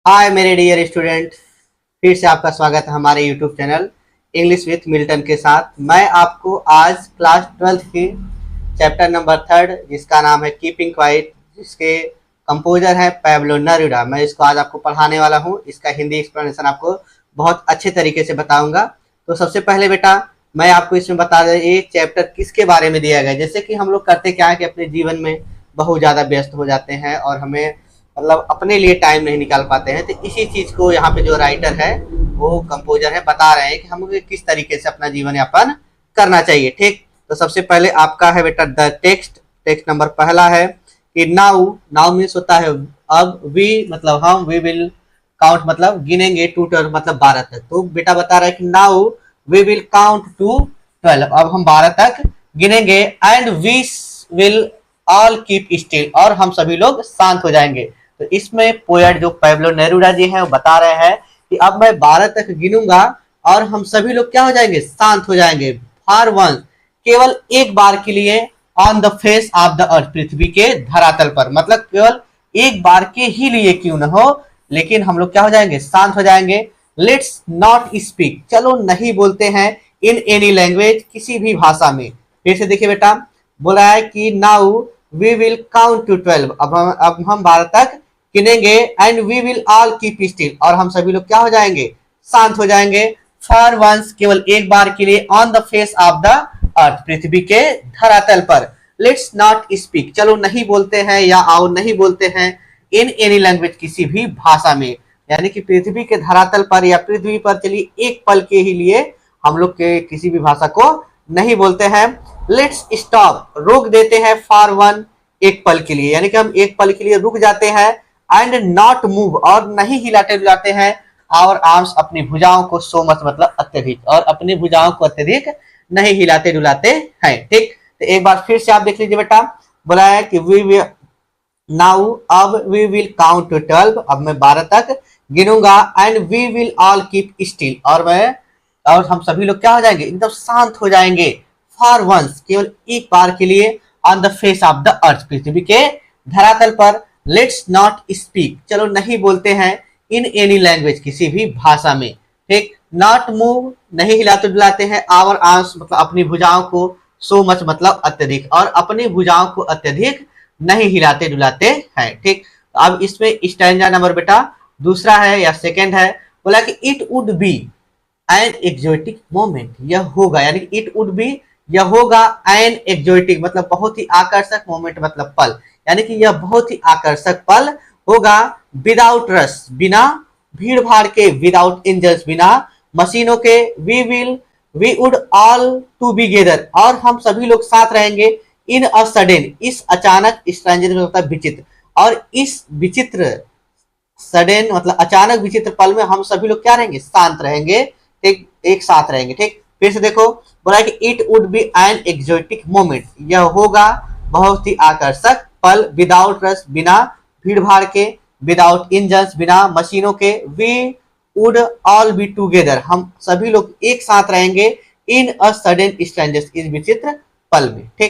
हाय मेरे dear student, फिर से आपका स्वागत है हमारे YouTube channel English with Milton के साथ। मैं आपको आज क्लास 12th की चैप्टर नंबर 3 जिसका नाम है कीपिंग क्वाइट, जिसके कंपोजर है पैब्लो नेरुदा, मैं इसको आज आपको पढ़ाने वाला हूँ। इसका हिंदी एक्सप्लेनेशन आपको बहुत अच्छे तरीके से बताऊंगा। तो सबसे पहले बेटा मैं आपको इसमें बता दें ये चैप्टर किसके बारे में दिया गया। जैसे कि हम लोग करते क्या है कि अपने जीवन में बहुत ज़्यादा व्यस्त हो जाते हैं और हमें मतलब अपने लिए टाइम नहीं निकाल पाते हैं। तो इसी चीज़ को यहाँ पे जो राइटर है, वो कंपोजर है, बता रहे हैं कि हमें किस तरीके से अपना जीवन यापन करना चाहिए। ठीक, तो सबसे पहले आपका है बेटा द टेक्स्ट नंबर पहला है कि नाउ। नाउ मीन्स होता है अब, वी मतलब हम, वी विल काउंट मतलब गिनेंगे, टू 12 मतलब 12 तक। तो बेटा बता रहा है कि now we will count to 12, अब हम 12 तक गिनेंगे। And we will all keep still, और हम सभी लोग शांत हो जाएंगे। तो इसमें पोएट जो पैब्लो नेरुदा जी हैं वो बता रहे हैं कि अब मैं 12 तक गिनूंगा और हम सभी लोग क्या हो जाएंगे, शांत हो जाएंगे। फॉर वन, केवल एक बार के लिए, on the face of the earth, पृथ्वी के धरातल पर, मतलब केवल एक बार के ही लिए क्यों न हो, लेकिन हम लोग क्या हो जाएंगे, शांत हो जाएंगे। लेट्स नॉट स्पीक, चलो नहीं बोलते हैं, इन एनी लैंग्वेज, किसी भी भाषा में। फिर से देखिए बेटा, बोला है कि now we will count to 12, अब हम 12 तक गिनेंगे। And we will all keep still, और हम सभी लोग क्या हो जाएंगे, शांत हो जाएंगे। फॉर वंस, केवल एक बार के लिए, on the face of the earth, पृथ्वी के धरातल पर। लेट्स नॉट स्पीक, चलो नहीं बोलते हैं या आओ नहीं बोलते हैं, इन एनी लैंग्वेज, किसी भी भाषा में। यानी कि पृथ्वी के धरातल पर या पृथ्वी पर चलिए एक पल के ही लिए हम लोग के किसी भी भाषा को नहीं बोलते हैं। लेट्स स्टॉप, रोक देते हैं, फॉर वन, एक पल के लिए, यानी कि हम एक पल के लिए रुक जाते हैं। एंड नॉट मूव, और नहीं हिलाते डुलाते हैं, और आर्म्स, अपनी भुजाओं को, सो मच मतलब अत्यधिक, और अपनी भुजाओं को अत्यधिक नहीं हिलाते डुलाते हैं। ठीक, तो एक बार फिर से आप देख लीजिए बेटा, बोला है कि वी विल नाउ, अब वी विल काउंट टू 12, अब मैं 12 तक गिनूंगा। And we will all keep still, और हम सभी लोग क्या हो जाएंगे, एकदम शांत हो जाएंगे। फॉर वंस, केवल एक बार के लिए, on the face of the earth, पृथ्वी के धरातल पर। लेट्स नॉट स्पीक, चलो नहीं बोलते हैं, इन एनी लैंग्वेज, किसी भी भाषा में। ठीक, नॉट मूव, नहीं हिलाते डुलाते हैं, आवर आर्म्स मतलब अपनी भुजाओं को, सो मच मतलब अत्यधिक, और अपनी भुजाओं को अत्यधिक नहीं हिलाते डुलाते हैं। ठीक, अब इसमें स्टैंजा नंबर बेटा दूसरा है या सेकंड है। बोला कि it would be an exotic moment, यह होगा, यानी इट वुड बी, यह होगा, एन एक्सोटिक मतलब बहुत ही आकर्षक, मोमेंट मतलब पल, यानी कि यह बहुत ही आकर्षक पल होगा। विदाउट रश, बिना भीड़ भाड़ के, विदाउट इंजल्स, बिना मशीनों के। We would all to be gather, और हम सभी लोग साथ रहेंगे। इन अ सडन, इस अचानक, स्ट्रेंजर मतलब विचित्र, और इस विचित्र, सडन मतलब अचानक विचित्र पल में हम सभी लोग क्या रहेंगे, शांत रहेंगे। ठीक, एक साथ रहेंगे। ठीक, फिर से देखो, बोला कि it would be an exotic moment, यह होगा बहुत ही आकर्षक पल। विदाउट रश, बिना भीड़ भाड़ के, विदाउट इंजन्स, बिना मशीनों के। We would all be together, हम सभी लोग एक साथ रहेंगे। इन अ सडन स्ट्रेंजर्स, इस विचित्र पल में। ठीक।